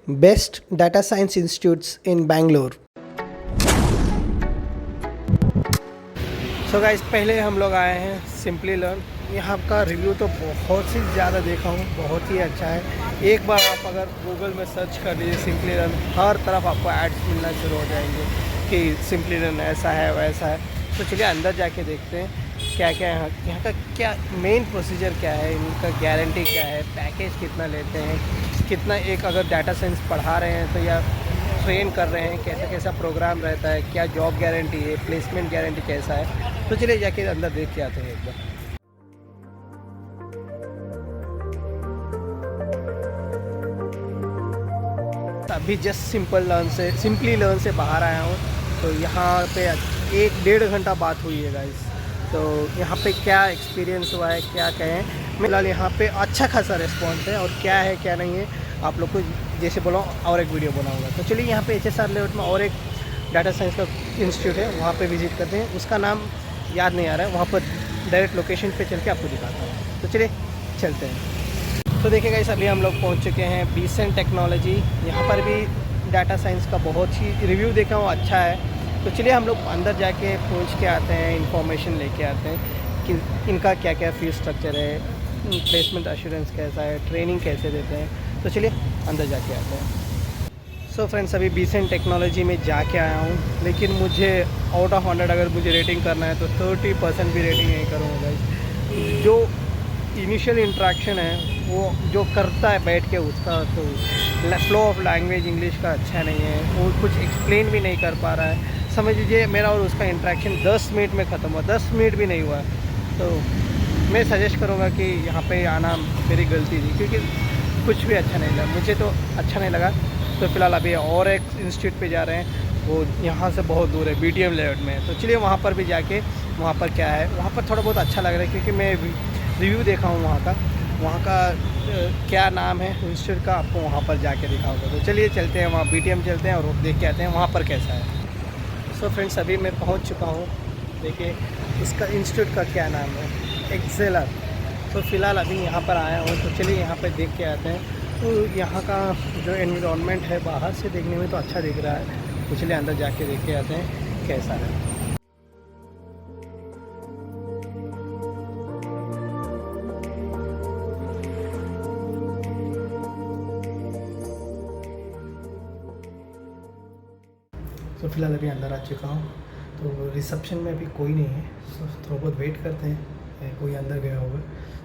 Best Data Science Institutes in Bangalore. So guys, पहले हम लोग आए हैं सिंपली लर्न। यहाँ का रिव्यू तो बहुत ही ज़्यादा देखा हूँ, बहुत ही अच्छा है। एक बार आप अगर गूगल में सर्च कर लीजिए सिंपली लर्न, हर तरफ आपको एड्स मिलना शुरू हो जाएंगे कि सिंपली लर्न ऐसा है वैसा है। तो चलिए अंदर जाके देखते हैं क्या क्या है यहाँ का, क्या मेन प्रोसीजर क्या है, इनका गारंटी क्या है, पैकेज कितना लेते हैं, कितना एक अगर डाटा साइंस पढ़ा रहे हैं तो या ट्रेन कर रहे हैं, कैसा कैसा प्रोग्राम रहता है, क्या जॉब गारंटी है, प्लेसमेंट गारंटी कैसा है। तो चलिए जाके अंदर देख के आते हैं एक बार। अभी जस्ट सिंपली लर्न से बाहर आया हूँ। तो यहाँ पे 1-1.5 घंटा बात हुई है गाइस। तो यहाँ पे क्या एक्सपीरियंस हुआ है, क्या कहें। फिलहाल यहाँ पे अच्छा खासा रिस्पॉन्स है, और क्या है क्या नहीं है आप लोग को जैसे बोला और एक वीडियो बनाऊँगा। तो चलिए यहाँ पे HSR लेआउट में और एक डाटा साइंस का इंस्टीट्यूट है, वहाँ पे विज़िट करते हैं। उसका नाम याद नहीं आ रहा है, वहाँ पर डायरेक्ट लोकेशन पे चल के आपको दिखाता हूँ। तो चलिए चलते हैं। तो देखिए गाइस, अभी हम लोग पहुँच चुके हैं बीसेंट टेक्नोलॉजी। यहाँ पर भी डाटा साइंस का बहुत ही रिव्यू देखा हूँ, अच्छा है। तो चलिए हम लोग अंदर जाके पूछ के आते हैं, इंफॉर्मेशन लेके आते हैं कि इनका क्या क्या फीस स्ट्रक्चर है, प्लेसमेंट एश्योरेंस कैसा है, ट्रेनिंग कैसे देते हैं। तो चलिए अंदर जाके आते हैं। सो फ्रेंड्स, अभी बीसेंट टेक्नोलॉजी में जाके आया हूँ, लेकिन मुझे आउट ऑफ 100 अगर मुझे रेटिंग करना है तो 30% भी रेटिंग नहीं करूँगा गाइस। जो इनिशियल इंट्रैक्शन है वो जो करता है बैठ के, उसका तो फ्लो ऑफ लैंग्वेज इंग्लिश का अच्छा नहीं है, वो कुछ एक्सप्लेन भी नहीं कर पा रहा है। समझ लीजिए मेरा और उसका इंट्रैक्शन 10 मिनट में ख़त्म हुआ, 10 मिनट भी नहीं हुआ। तो मैं सजेस्ट करूँगा कि यहाँ पे आना मेरी गलती थी, क्योंकि कुछ भी अच्छा नहीं लगा, मुझे तो अच्छा नहीं लगा। तो फ़िलहाल अभी और एक इंस्टीट्यूट पे जा रहे हैं, वो यहाँ से बहुत दूर है, BTM लेआउट में। तो चलिए वहाँ पर भी जाके, वहाँ पर क्या है, वहाँ पर थोड़ा बहुत अच्छा लग रहा है, क्योंकि मैं रिव्यू देखा हूँ वहाँ का क्या नाम है इंस्टीट्यूट का, आपको वहाँ पर जाके दिखाऊंगा। तो चलिए चलते हैं वहाँ, BTM चलते हैं और देख के आते हैं वहाँ पर कैसा है। सो फ्रेंड्स, अभी मैं पहुँच चुका हूँ। देखिए इसका इंस्टीट्यूट का क्या नाम है, एक्सेलर। तो फ़िलहाल अभी यहाँ पर आया हूँ, तो चलिए यहाँ पर देख के आते हैं। तो यहाँ का जो एनवायरनमेंट है बाहर से देखने में तो अच्छा दिख रहा है, तो चलिए अंदर जाके देख के आते हैं कैसा है। तो फ़िलहाल अभी अंदर आ चुका हूँ। तो रिसेप्शन में अभी कोई नहीं है, तो थोड़ा बहुत वेट करते हैं, कोई अंदर गया होगा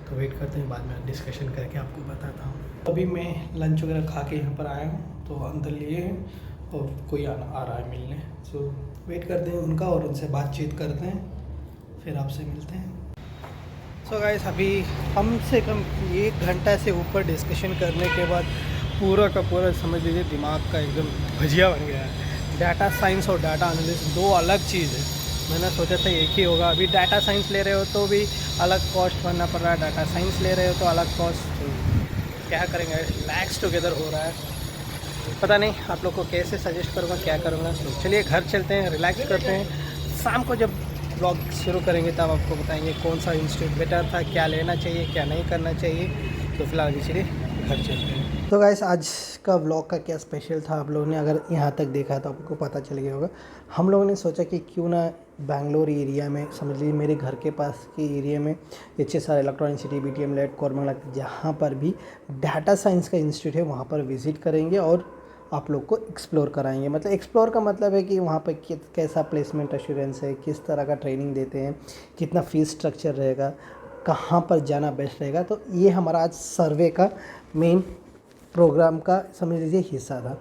तो वेट करते हैं, बाद में डिस्कशन करके आपको बताता हूँ। अभी मैं लंच वगैरह खा के यहाँ पर आया हूँ, तो अंदर लिए हैं और कोई आ रहा है मिलने। सो वेट करते हैं उनका और उनसे बातचीत करते हैं, फिर आपसे मिलते हैं। सो गाइस, अभी कम से कम 1 घंटा से ऊपर डिस्कशन करने के बाद पूरा का पूरा समझ लीजिए दिमाग का एकदम भजिया बन गया है। डाटा साइंस और डाटा एनालिसिस दो अलग चीज़ है। मैंने सोचा था एक ही होगा। अभी डाटा साइंस ले रहे हो तो भी अलग कॉस्ट भरना पड़ रहा है, डाटा साइंस ले रहे हो तो अलग कॉस्ट। तो क्या करेंगे, लैक्स टुगेदर हो रहा है। पता नहीं आप लोग को कैसे सजेस्ट करूँगा, क्या करूँगा। तो चलिए घर चलते हैं, रिलैक्स करते हैं। शाम को जब ब्लॉग शुरू करेंगे तब आपको बताएंगे कौन सा इंस्टीट्यूट बेटर था, क्या लेना चाहिए, क्या नहीं करना चाहिए। तो फिलहाल अभी चलिए घर चलते हैं। तो गाइस, आज का व्लॉग का क्या स्पेशल था, आप लोगों ने अगर यहाँ तक देखा तो आपको पता चल गया होगा। हम लोगों ने सोचा कि क्यों ना बैंगलोर एरिया में, समझ लीजिए मेरे घर के पास के एरिया में, HSR electronic city, BTM layout, Koramangala, जहाँ पर भी डाटा साइंस का इंस्टीट्यूट है वहाँ पर विज़िट करेंगे और आप लोग को एक्सप्लोर कराएंगे। मतलब एक्सप्लोर का मतलब है कि वहाँ पर कैसा प्लेसमेंट एश्योरेंस है, किस तरह का ट्रेनिंग देते हैं, कितना फ़ीस स्ट्रक्चर रहेगा, कहाँ पर जाना बेस्ट रहेगा। तो ये हमारा आज सर्वे का मेन प्रोग्राम का समझ लीजिए हिस्सा था।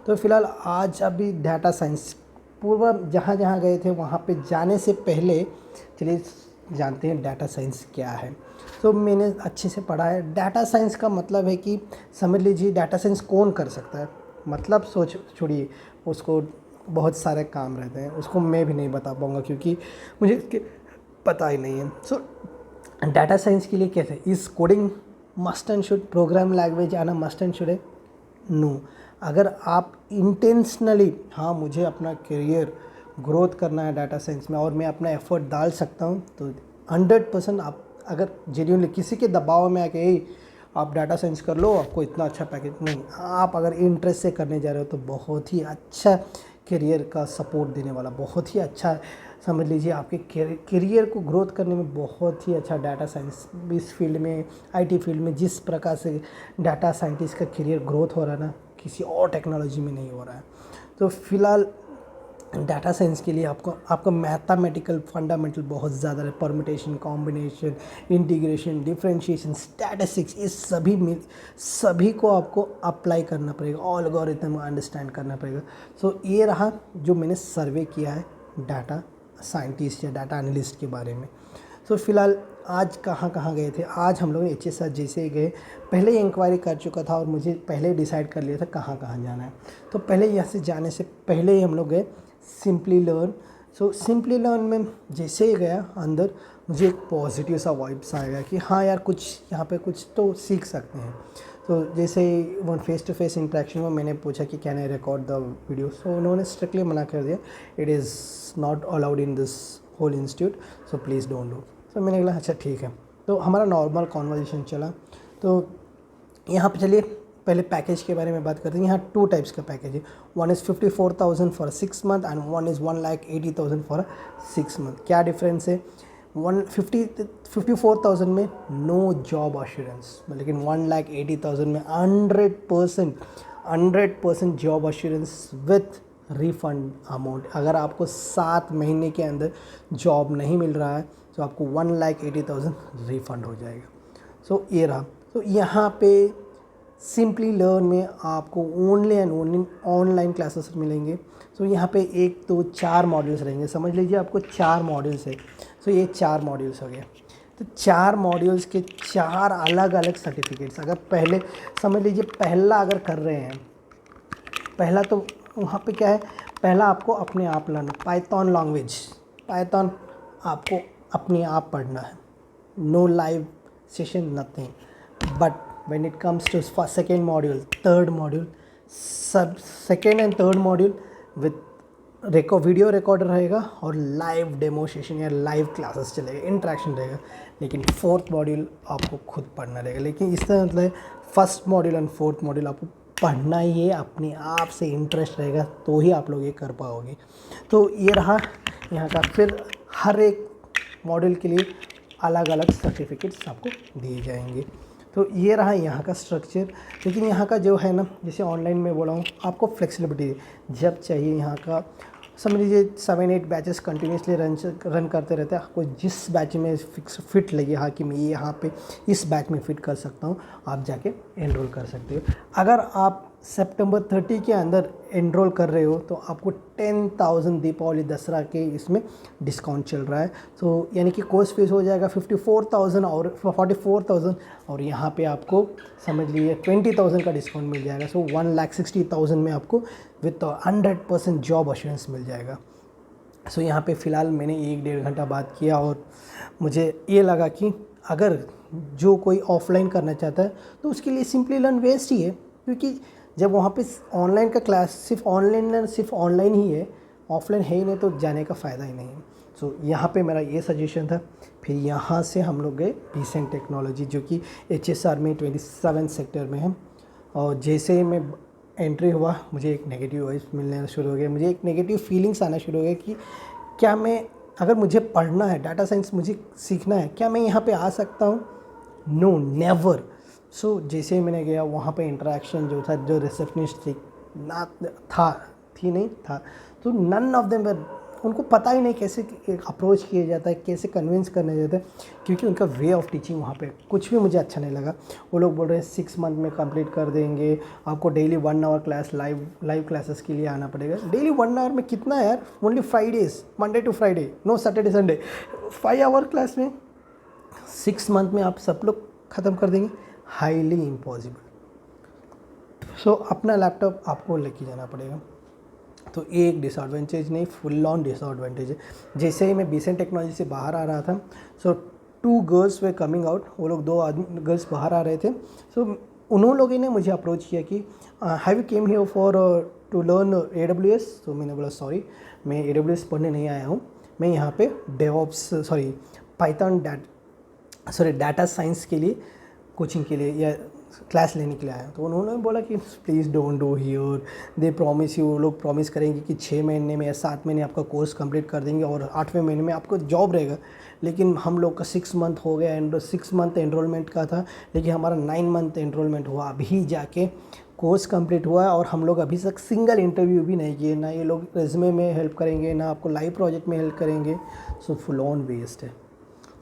तो फ़िलहाल आज अभी डाटा साइंस पूर्व जहाँ जहाँ गए थे वहाँ पे जाने से पहले चलिए जानते हैं डाटा साइंस क्या है। तो मैंने अच्छे से पढ़ा है। डाटा साइंस का मतलब है कि समझ लीजिए डाटा साइंस कौन कर सकता है। मतलब सोच छोड़िए, उसको बहुत सारे काम रहते हैं, उसको मैं भी नहीं बता पाऊँगा क्योंकि मुझे पता ही नहीं है। सो डाटा साइंस के लिए कैसे, इस coding must and should, programme language आना मस्ट एंड शुड है? नो। अगर आप इंटेंशनली, हाँ मुझे अपना करियर ग्रोथ करना है डाटा साइंस में और मैं अपना एफर्ट डाल सकता हूँ, तो 100% आप अगर जेन्युइनली किसी के दबाव में आके आप डाटा साइंस कर लो, आपको इतना अच्छा पैकेज नहीं। आप अगर इंटरेस्ट से करने जा रहे हो तो बहुत ही अच्छा करियर का सपोर्ट देने वाला, बहुत ही अच्छा समझ लीजिए आपके करियर को ग्रोथ करने में बहुत ही अच्छा डाटा साइंस इस फील्ड में, आईटी फील्ड में जिस प्रकार से डाटा साइंटिस्ट का करियर ग्रोथ हो रहा है ना, किसी और टेक्नोलॉजी में नहीं हो रहा है। तो फिलहाल डाटा साइंस के लिए आपका मैथमेटिकल फंडामेंटल बहुत ज़्यादा है, permutation, combination, integration, differentiation, statistics, इस सभी को आपको अप्लाई करना पड़ेगा, एल्गोरिथम अंडरस्टैंड करना पड़ेगा। सो ये रहा जो मैंने सर्वे किया है डाटा साइंटिस्ट या डाटा एनालिस्ट के बारे में। सो फिलहाल आज कहाँ कहाँ गए थे, आज हम लोग HSR जैसे ही गए, पहले ही इंक्वायरी कर चुका था और मुझे पहले ही डिसाइड कर लिया था कहाँ कहाँ जाना है। तो पहले यहाँ से जाने से पहले ही हम लोग गए simply learn. So simply learn में जैसे ही गया अंदर, मुझे एक पॉजिटिव सा वाइब्स आएगा कि हाँ यार कुछ यहाँ पे कुछ तो सीख सकते हैं। तो जैसे ही one face to face interaction में मैंने पूछा कि can I record the video, so उन्होंने स्ट्रिक्टली मना कर दिया, it is not allowed in this whole institute, so please don't do. तो मैंने कहा अच्छा ठीक है। तो हमारा नॉर्मल कॉन्वर्जेशन चला। तो यहाँ पे चलिए पहले पैकेज के बारे में बात करते हैं। यहाँ 2 टाइप्स का पैकेज है, one is 54,000 for 6 month and one is 1,80,000 for 6 month. क्या डिफरेंस है? 54,000 में नो जॉब अश्योरेंस, लेकिन 1,80,000 में 100% job assurance with refund amount. अगर आपको 7 महीने के अंदर जॉब नहीं मिल रहा है तो आपको 1,80,000 रिफंड हो जाएगा। सो ये रहा। तो यहाँ पे सिंपली लर्न में आपको only and only online classes मिलेंगे। सो यहाँ पे 1 2 4 मॉड्यूल्स रहेंगे, समझ लीजिए आपको 4 मॉड्यूल्स है। सो ये 4 मॉड्यूल्स हो गए। तो 4 मॉड्यूल्स के 4 अलग अलग सर्टिफिकेट्स। अगर पहले समझ लीजिए पहला अगर कर रहे हैं, पहला तो वहाँ पे क्या है, पहला आपको अपने आप लर्न, पाइथन लैंग्वेज, पाइथन आपको अपने आप पढ़ना है, no live session nothing. But when it comes to second module, third module, सब second and third module with video recorder रहेगा और लाइव डेमो सेशन या लाइव क्लासेस चलेगा, इंटरेक्शन रहेगा। लेकिन 4th मॉड्यूल आपको खुद पढ़ना रहेगा। लेकिन इसका मतलब first module and 4th module आपको पढ़ना ही है, अपने आप से इंटरेस्ट रहेगा तो ही आप लोग ये कर पाओगे। तो ये रहा यहाँ का। फिर हर एक मॉड्यूल के लिए अलग अलग सर्टिफिकेट्स आपको दिए जाएंगे। तो ये रहा यहाँ का स्ट्रक्चर। लेकिन यहाँ का जो है ना, जैसे ऑनलाइन में बोला हूँ आपको फ्लेक्सिबिलिटी जब चाहिए, यहाँ का समझ लीजिए 7-8 बैचेस कंटिन्यूसली रन करते रहते हैं। आपको जिस बैच में फिट लगे, हाँ कि मैं ये यहाँ पे इस बैच में फ़िट कर सकता हूँ, आप जाके एनरोल कर सकते हो। अगर आप सितंबर 30 के अंदर एनरोल कर रहे हो तो आपको 10,000 दीपावली दसरा के इसमें डिस्काउंट चल रहा है। तो यानी कि कोर्स फीस हो जाएगा 54,000 और 44,000, और यहाँ पे आपको समझ लीजिए 20,000 का डिस्काउंट मिल जाएगा। सो 1,60,000 में आपको विथ 100% जॉब अश्योरेंस मिल जाएगा। सो यहाँ पे फ़िलहाल मैंने 1-1.5 घंटा बात किया और मुझे ये लगा कि अगर जो कोई ऑफलाइन करना चाहता है तो उसके लिए सिंपली लर्न वेस्ट ही है, क्योंकि जब वहाँ पे ऑनलाइन का क्लास सिर्फ ऑनलाइन ही है, ऑफलाइन है ही नहीं, तो जाने का फ़ायदा ही नहीं है। सो यहाँ पे मेरा ये सजेशन था। फिर यहाँ से हम लोग गए बीसेंट टेक्नोलॉजी, जो कि HSR में 27 सेक्टर में है। और जैसे ही मैं एंट्री हुआ, मुझे एक नेगेटिव वाइब्स मिलना शुरू हो गया, मुझे एक नेगेटिव फीलिंग्स आना शुरू हो गया कि क्या मैं, अगर मुझे पढ़ना है डाटा साइंस, मुझे सीखना है, क्या मैं यहाँ पे आ सकता हूँ? No, never. सो जैसे ही मैंने गया वहाँ पे इंटरेक्शन जो था, जो रिसेप्शनिस्ट थी नहीं था, तो नन ऑफ देम वर, उनको पता ही नहीं कैसे अप्रोच किया जाता है, कैसे कन्विंस करना जाता है, क्योंकि उनका वे ऑफ टीचिंग वहाँ पे कुछ भी मुझे अच्छा नहीं लगा। वो लोग बोल रहे हैं 6 मंथ में कंप्लीट कर देंगे, आपको daily 1 hour class live classes के लिए आना पड़ेगा। डेली 1 आवर में कितना यार, only Fridays, Monday to Friday, no Saturday Sunday, 5 hour class में 6 मंथ में आप सब लोग ख़त्म कर देंगे, हाईली इम्पॉसिबल। सो अपना लैपटॉप आपको लेके जाना पड़ेगा। तो एक डिसएडवांटेज नहीं, फुल ऑन डिसएडवांटेज है। जैसे ही मैं बीसेंट टेक्नोलॉजी से बाहर आ रहा था, सो 2 गर्ल्स वे कमिंग आउट, वो लोग 2 गर्ल्स बाहर आ रहे थे। सो उन्होंने लोगों ने मुझे अप्रोच किया कि have you came here for to learn AWS। तो मैंने बोला सॉरी, मैं AWS पढ़ने नहीं आया हूँ, मैं यहाँ पे पाइथन डाटा साइंस के लिए कोचिंग के लिए या क्लास लेने के लिए आया, तो उन्होंने बोला कि please don't do here, they promise you, वो लोग प्रॉमिस करेंगे कि 6 महीने में या 7 महीने आपका कोर्स कंप्लीट कर देंगे और 8वें महीने में आपको जॉब रहेगा। लेकिन हम लोग का 6 मंथ हो गया, 6 मंथ एनरोलमेंट का था, लेकिन हमारा 9 मंथ एनरोलमेंट हुआ, अभी जाके कोर्स कंप्लीट हुआ है और हम लोग अभी तक सिंगल इंटरव्यू भी नहीं किए। ना ये लोग रेज्यूमे में हेल्प करेंगे, ना आपको लाइव प्रोजेक्ट में हेल्प करेंगे। सो फुल ऑन वेस्ट है।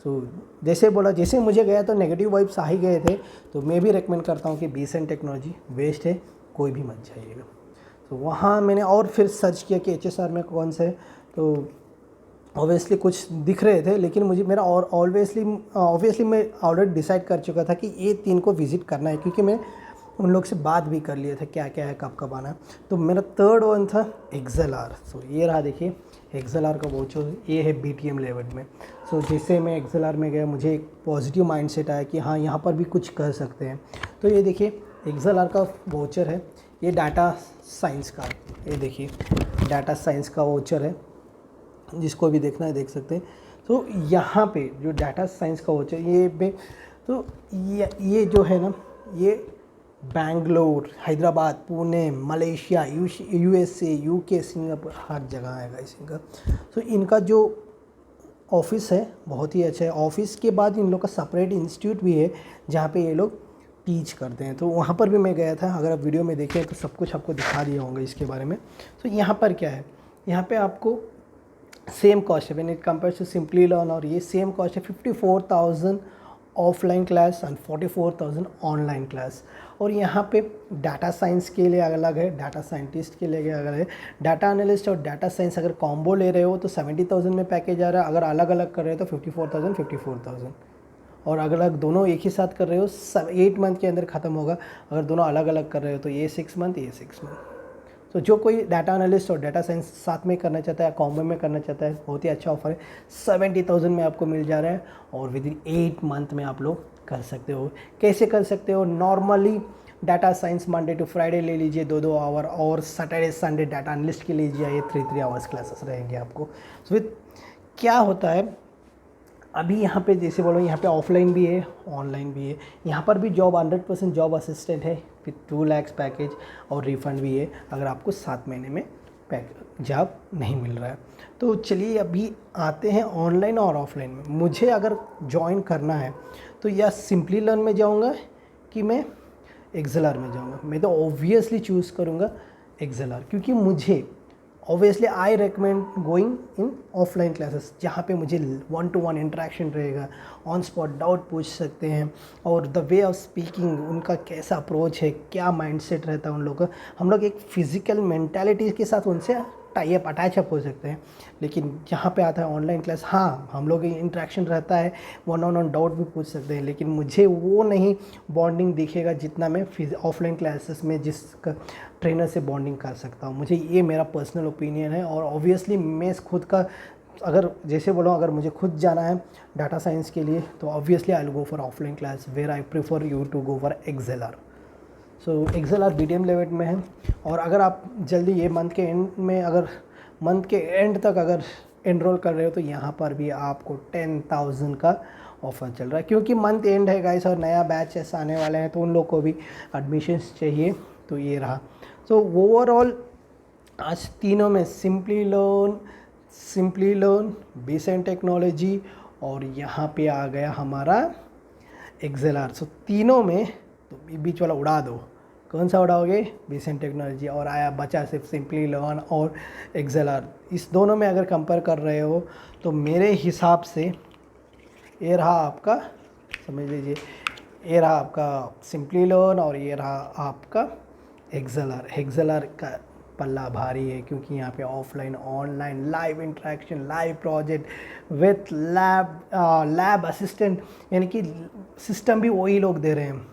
तो जैसे बोला, जैसे मुझे गया तो नेगेटिव वाइब्स आ ही गए थे, तो मैं भी रेकमेंड करता हूँ कि बीसेंट टेक्नोलॉजी वेस्ट है, कोई भी मत जाइएगा। तो वहाँ मैंने और फिर सर्च किया कि HSR में कौन से, तो ऑब्वियसली कुछ दिख रहे थे, लेकिन मुझे मेरा और ऑब्वियसली मैं ऑलरेडी डिसाइड कर चुका था कि ये 3 को विज़िट करना है, क्योंकि मैं उन लोग से बात भी कर लिए थे क्या क्या है, कब कब आना है। तो मेरा 3rd वन था XLR। सो ये रहा, देखिए XLR का वाउचर, ये है BTM लेवल में। सो जैसे मैं XLR में गया, मुझे एक पॉजिटिव माइंडसेट आया कि हाँ यहाँ पर भी कुछ कर सकते हैं। तो ये देखिए XLR का वाउचर है, ये डाटा साइंस का, ये देखिए डाटा साइंस का वाउचर है, जिसको भी देखना है देख सकते हैं। तो यहाँ पे जो डाटा साइंस का वाउचर तो ये जो है ना, ये Bangalore, Hyderabad, Pune, Malaysia, USA, UK, Singapore, हर जगह आएगा इनका। तो इनका जो ऑफिस है बहुत ही अच्छा है। ऑफिस के बाद इन लोग का सेपरेट इंस्टीट्यूट भी है जहाँ पे ये लोग टीच करते हैं। तो वहाँ पर भी मैं गया था, अगर आप वीडियो में देखें तो सब कुछ आपको दिखा दिया होंगे इसके बारे में। तो यहाँ पर क्या है, यहाँ पे आपको सेम कॉस्ट है when it compares to simply learn, और ये सेम कॉस्ट है 54,000 offline class and 44,000 online class. और यहाँ पे डाटा साइंस के लिए अलग है, डाटा साइंटिस्ट के लिए अलग है। डाटा एनालिस्ट और डाटा साइंस अगर कॉम्बो ले रहे हो तो 70,000 में पैकेज आ रहा है, अगर अलग अलग कर रहे हो तो 54,000, और अगर दोनों एक ही साथ कर रहे हो 8 मंथ के अंदर ख़त्म होगा। अगर दोनों अलग अलग कर रहे हो तो ये 6 मंथ, ये 6 मंथ। तो जो कोई डाटा एनालिस्ट और डाटा साइंस साथ में करना चाहता है, कॉम्बो में करना चाहता है, बहुत ही अच्छा ऑफर है। 70,000 में आपको मिल जा रहा है और विद इन 8 मंथ में आप लोग कर सकते हो। कैसे कर सकते हो? Normally data science Monday to Friday ले लीजिए 2-2 आवर, और सैटरडे संडे डाटा एनालिस्ट के लीजिए, ये 3-3 आवर्स क्लासेस रहेंगे आपको। सो विद क्या होता है, अभी यहाँ पे जैसे बोलो, यहाँ पे ऑफलाइन भी है, ऑनलाइन भी है। यहाँ पर भी जॉब 100% जॉब असिस्टेंट है, फिर 2 लाख पैकेज और रिफ़ंड भी है अगर आपको 7 महीने में जॉब नहीं मिल रहा है। तो चलिए अभी आते हैं ऑनलाइन और ऑफलाइन में। मुझे अगर ज्वाइन करना है तो या सिंपली लर्न में जाऊँगा कि मैं XLR में जाऊँगा। मैं तो ऑब्वियसली चूज़ करूँगा XLR, क्योंकि मुझे obviously I recommend going in offline classes, जहाँ पे मुझे 1-to-1 इंटरेक्शन रहेगा, ऑन स्पॉट डाउट पूछ सकते हैं, और द वे ऑफ स्पीकिंग, उनका कैसा अप्रोच है, क्या माइंडसेट रहता है उन लोगों का, हम लोग एक फ़िज़िकल मेंटालिटी के साथ उनसे टाई अप अटैचअप हो सकते हैं। लेकिन जहाँ पे आता है ऑनलाइन क्लास, हाँ हम लोग इंटरेक्शन रहता है, 1-on-1 डाउट भी पूछ सकते हैं, लेकिन मुझे वो नहीं बॉन्डिंग दिखेगा जितना मैं ऑफलाइन क्लासेस में जिस ट्रेनर से बॉन्डिंग कर सकता हूँ। मुझे ये मेरा पर्सनल ओपिनियन है। और ऑब्वियसली मैं खुद का, अगर जैसे बोलो, अगर मुझे खुद जाना है डाटा साइंस के लिए तो obviously I will go for offline class, where I prefer you to go for XLR। So XLR BTM level में है। और अगर आप जल्दी ये मंथ के एंड में, अगर मंथ के एंड तक अगर एनरोल कर रहे हो तो यहाँ पर भी आपको 10,000 का ऑफ़र चल रहा है, क्योंकि मंथ एंड है गाइस और नया बैच ऐसा आने वाले हैं, तो उन लोग को भी एडमिशन्स चाहिए। तो ये रहा। तो ओवरऑल आज तीनों में सिंपली लर्न, बीसेंट टेक्नोलॉजी, और यहाँ पे आ गया हमारा XLR। सो तीनों में तो बीच वाला उड़ा दो, कौन सा उड़ाओगे? बीसेंट टेक्नोलॉजी, और आया बचा सिर्फ सिंपली लर्न और XLR। इस दोनों में अगर कंपेयर कर रहे हो तो मेरे हिसाब से ये रहा आपका, समझ लीजिए, ये रहा आपका सिंपली लर्न और ये रहा आपका XLR का पल्ला भारी है, क्योंकि यहाँ पे offline, online, live interaction, live project with lab assistant, यानी कि सिस्टम भी वही लोग दे रहे हैं।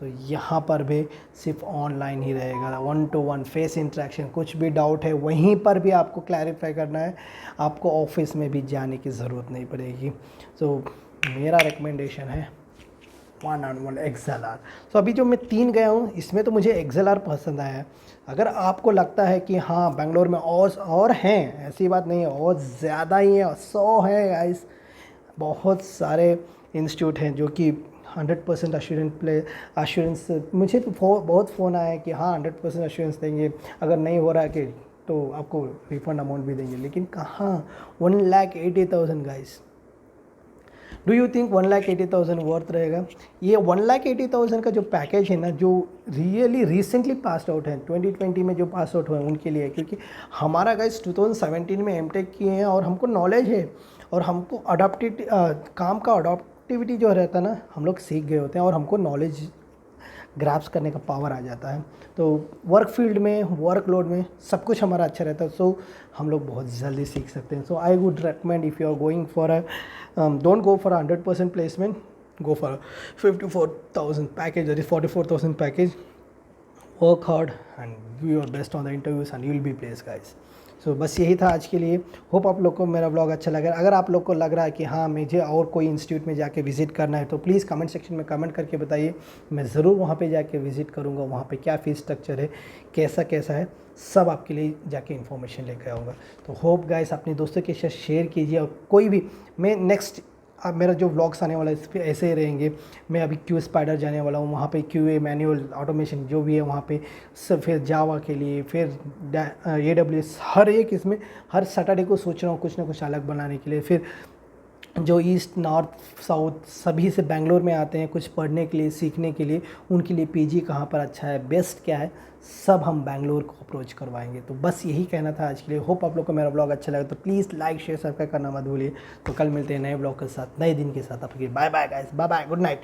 तो यहाँ पर भी सिर्फ ऑनलाइन ही रहेगा, 1-to-1 फेस इंटरेक्शन। कुछ भी डाउट है वहीं पर भी आपको क्लैरिफाई करना है, आपको ऑफिस में भी जाने की ज़रूरत नहीं पड़ेगी। तो मेरा रिकमेंडेशन है 1-on-1 XLR। तो अभी जो मैं 3 गया हूँ इसमें तो मुझे XLR पसंद आया है। अगर आपको लगता है कि हाँ बेंगलोर में और हैं, ऐसी बात नहीं है, और ज़्यादा ही है, 100 है गाइस, बहुत सारे इंस्टीट्यूट हैं जो कि 100% अश्योरेंस मुझे तो बहुत फ़ोन आया है कि हाँ 100% अश्योरेंस देंगे, अगर नहीं हो रहा है कि तो आपको रिफंड अमाउंट भी देंगे, लेकिन कहाँ 1,80,000 guys. Do you think 1,80,000 worth रहेगा? ये 1,80,000 का जो पैकेज है ना, जो रियली रिसेंटली पास आउट है 2020 में जो पास आउट हुए हैं उनके लिए, क्योंकि हमारा गाइस 2017 में एमटेक किए हैं और हमको नॉलेज है और हमको काम का अडॉप्टिविटी जो रहता है ना, हम लोग सीख गए होते हैं और हमको नॉलेज ग्रैप्स करने का पावर आ जाता है। तो वर्क फील्ड में, वर्कलोड में सब कुछ हमारा अच्छा रहता है, सो हम लोग बहुत जल्दी सीख सकते हैं। So I would recommend if you are going for don't go for 100% placement, go for a 54,000 package, that is 44,000 package. Work hard and do your best on the interviews and you will be placed guys. सो बस यही था आज के लिए। Hope आप लोग को मेरा ब्लॉग अच्छा लगा। अगर आप लोग को लग रहा है कि हाँ मुझे और कोई इंस्टीट्यूट में जाके विज़िट करना है तो प्लीज़ कमेंट सेक्शन में कमेंट करके बताइए, मैं ज़रूर वहाँ पे जाके विज़िट करूँगा। वहाँ पे क्या फ़ीस स्ट्रक्चर है, कैसा कैसा है, सब आपके लिए जाके इन्फॉर्मेशन लेकर आऊँगा। तो होप गाइस अपने दोस्तों के साथ शेयर कीजिए, और कोई भी मैं नेक्स्ट अब मेरा जो व्लॉग्स आने वाला है इस पर ऐसे ही रहेंगे। मैं अभी क्यू स्पाइडर जाने वाला हूँ, वहाँ पे QA मैनुअल ऑटोमेशन जो भी है वहाँ पे सब, फिर जावा के लिए, फिर AWS, हर एक इसमें हर सैटरडे को सोच रहा हूँ कुछ ना कुछ अलग बनाने के लिए। फिर जो ईस्ट नॉर्थ साउथ सभी से बेंगलोर में आते हैं कुछ पढ़ने के लिए, सीखने के लिए, उनके लिए PG कहाँ पर अच्छा है, बेस्ट क्या है, सब हम बेंगलोर को अप्रोच करवाएंगे। तो बस यही कहना था आज के लिए। होप आप लोग को मेरा ब्लॉग अच्छा लगा, तो प्लीज़ लाइक शेयर सब्सक्राइब करना मत भूलिए। तो कल मिलते हैं नए ब्लॉग के साथ, नए दिन के साथ। आपके bye bye guys, bye bye, good night.